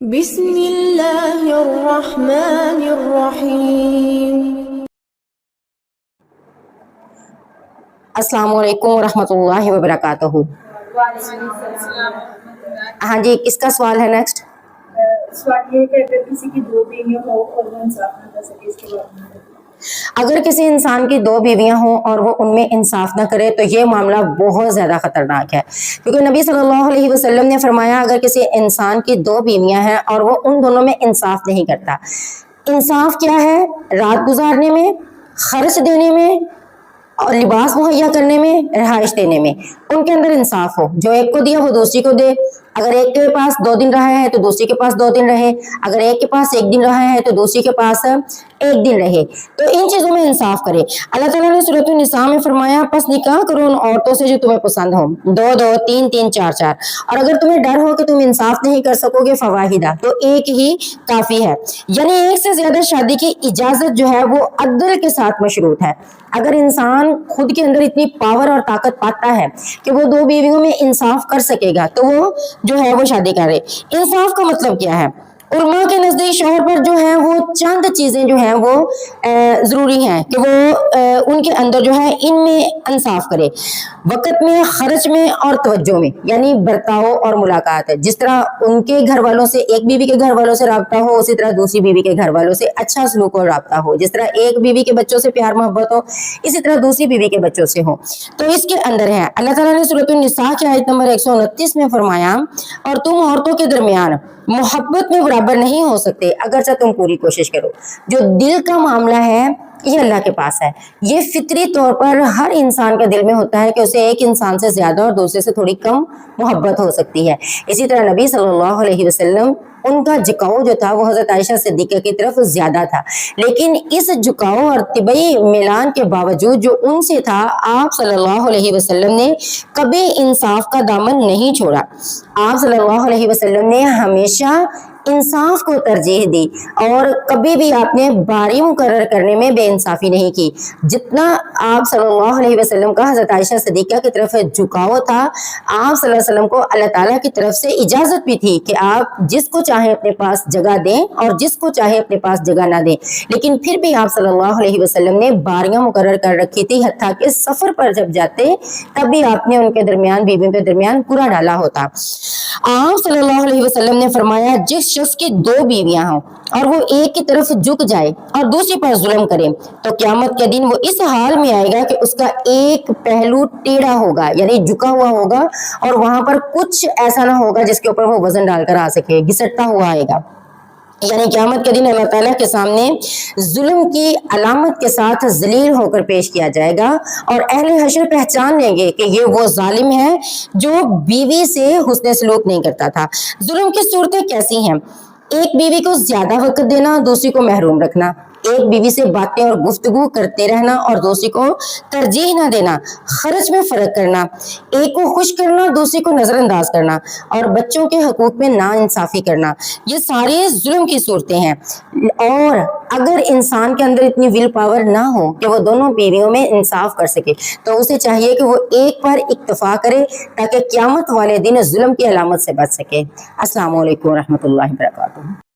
بسم اللہ الرحمن الرحیم۔ السلام علیکم ورحمۃ اللہ وبرکاتہ۔ ہاں جی، کس کا سوال ہے نیکسٹ؟ سوال یہ ہے کہ اگر کسی کی دو بیویاں ہو اور وہ انصاف نہ کر سکے، اس کے بارے میں اگر کسی انسان کی دو بیویاں ہوں اور وہ ان میں انصاف نہ کرے تو یہ معاملہ بہت زیادہ خطرناک ہے، کیونکہ نبی صلی اللہ علیہ وسلم نے فرمایا اگر کسی انسان کی دو بیویاں ہیں اور وہ ان دونوں میں انصاف نہیں کرتا۔ انصاف کیا ہے؟ رات گزارنے میں، خرچ دینے میں اور لباس مہیا کرنے میں، رہائش دینے میں، ان کے اندر انصاف ہو۔ جو ایک کو دیا وہ دوسری کو دے۔ اگر ایک کے پاس 2 دن رہا ہے تو دوسری کے پاس 2 دن رہے، اگر ایک کے پاس 1 دن رہا ہے تو دوسری کے پاس 1 دن رہے، تو ان چیزوں میں انصاف کرے۔ اللہ تعالیٰ نے سورۃ النساء میں فرمایا پس نکاح کرو ان عورتوں سے جو تمہیں پسند ہو، 2 3 3 4 4، اور اگر تمہیں ڈر ہو کہ تم انصاف نہیں کر سکو گے فواحدہ، تو ایک ہی کافی ہے۔ یعنی ایک سے زیادہ شادی کی اجازت جو ہے وہ عدل کے ساتھ مشروط ہے۔ اگر انسان خود کے اندر اتنی پاور اور طاقت پاتا ہے کہ وہ 2 بیویوں میں انصاف کر سکے گا تو وہ جو ہے وہ شادی کرے۔ انصاف کا مطلب کیا ہے؟ علماء کے نزدیک شوہر پر جو ہے وہ چند چیزیں جو ہیں وہ ضروری ہیں کہ وہ ان کے اندر جو ہے ان میں انصاف کرے، وقت میں، خرچ میں اور توجہ میں، یعنی برتاؤ اور ملاقات ہے۔ جس طرح ان کے گھر والوں سے، ایک بیوی کے گھر والوں سے رابطہ ہو، اسی طرح دوسری بیوی کے گھر والوں سے اچھا سلوک اور رابطہ ہو۔ جس طرح ایک بیوی کے بچوں سے پیار محبت ہو، اسی طرح دوسری بیوی کے بچوں سے ہو۔ تو اس کے اندر ہے اللہ تعالیٰ نے سورۃ النساء کی آیت نمبر 129 میں فرمایا اور تم عورتوں کے درمیان محبت میں برابر نہیں ہو سکتے اگرچہ تم پوری کوشش کرو۔ جو دل کا معاملہ ہے یہ اللہ کے پاس ہے۔ یہ فطری طور پر ہر انسان کے دل میں ہوتا ہے کہ اسے ایک انسان سے زیادہ اور دوسرے سے تھوڑی کم محبت ہو سکتی ہے۔ اسی طرح نبی صلی اللہ علیہ وسلم ان کا جھکاؤ جو تھا وہ حضرت عائشہ صدیقہ کی طرف زیادہ تھا، لیکن اس جھکاؤ اور طبعی میلان کے باوجود جو ان سے تھا، آپ صلی اللہ علیہ وسلم نے کبھی انصاف کا دامن نہیں چھوڑا۔ آپ صلی اللہ علیہ وسلم نے ہمیشہ انصاف کو ترجیح دی اور کبھی بھی آپ نے باری مقرر کرنے میں بے انصافی نہیں کی۔ جتنا آپ صلی اللہ علیہ وسلم کا حضرت عائشہ صدیقہ کی طرف جھکاؤ تھا، آپ صلی اللہ علیہ وسلم کو اللہ تعالیٰ کی طرف سے اجازت بھی تھی کہ آپ جس کو چاہے اپنے پاس جگہ دیں اور جس کو چاہے اپنے پاس جگہ نہ دیں، لیکن پھر بھی آپ صلی اللہ علیہ وسلم نے باریاں مقرر کر رکھی تھی، حتیٰ کہ سفر پر جب جاتے تب بھی آپ نے ان کے درمیان، بیویوں کے درمیان قرعہ ڈالا ہوتا۔ آپ صلی اللہ علیہ وسلم نے فرمایا جس شخص کی 2 بیویاں ہوں اور وہ ایک کی طرف جھک جائے اور دوسری پر ظلم کرے تو قیامت کے دن وہ اس حال میں آئے گا کہ اس کا ایک پہلو ٹیڑھا ہوگا، یعنی جھکا ہوا ہوگا، اور وہاں پر کچھ ایسا نہ ہوگا جس کے اوپر وہ وزن ڈال کر آ سکے، گھسٹتا ہوا آئے گا۔ یعنی قیامت کے دن اللہ تعالیٰ کے سامنے ظلم کی علامت کے ساتھ ذلیل ہو کر پیش کیا جائے گا، اور اہل حشر پہچان لیں گے کہ یہ وہ ظالم ہے جو بیوی سے حسن سلوک نہیں کرتا تھا۔ ظلم کی صورتیں کیسی ہیں؟ ایک بیوی کو زیادہ وقت دینا، دوسری کو محروم رکھنا، ایک بیوی سے باتیں اور گفتگو کرتے رہنا اور دوسری کو ترجیح نہ دینا، خرچ میں فرق کرنا، ایک کو خوش کرنا دوسری کو نظر انداز کرنا، اور بچوں کے حقوق میں نا انصافی کرنا، یہ سارے ظلم کی صورتیں ہیں۔ اور اگر انسان کے اندر اتنی ول پاور نہ ہو کہ وہ دونوں بیویوں میں انصاف کر سکے تو اسے چاہیے کہ وہ ایک پر اکتفا کرے تاکہ قیامت والے دن ظلم کی علامت سے بچ سکے۔ السلام علیکم ورحمۃ اللہ وبرکاتہ۔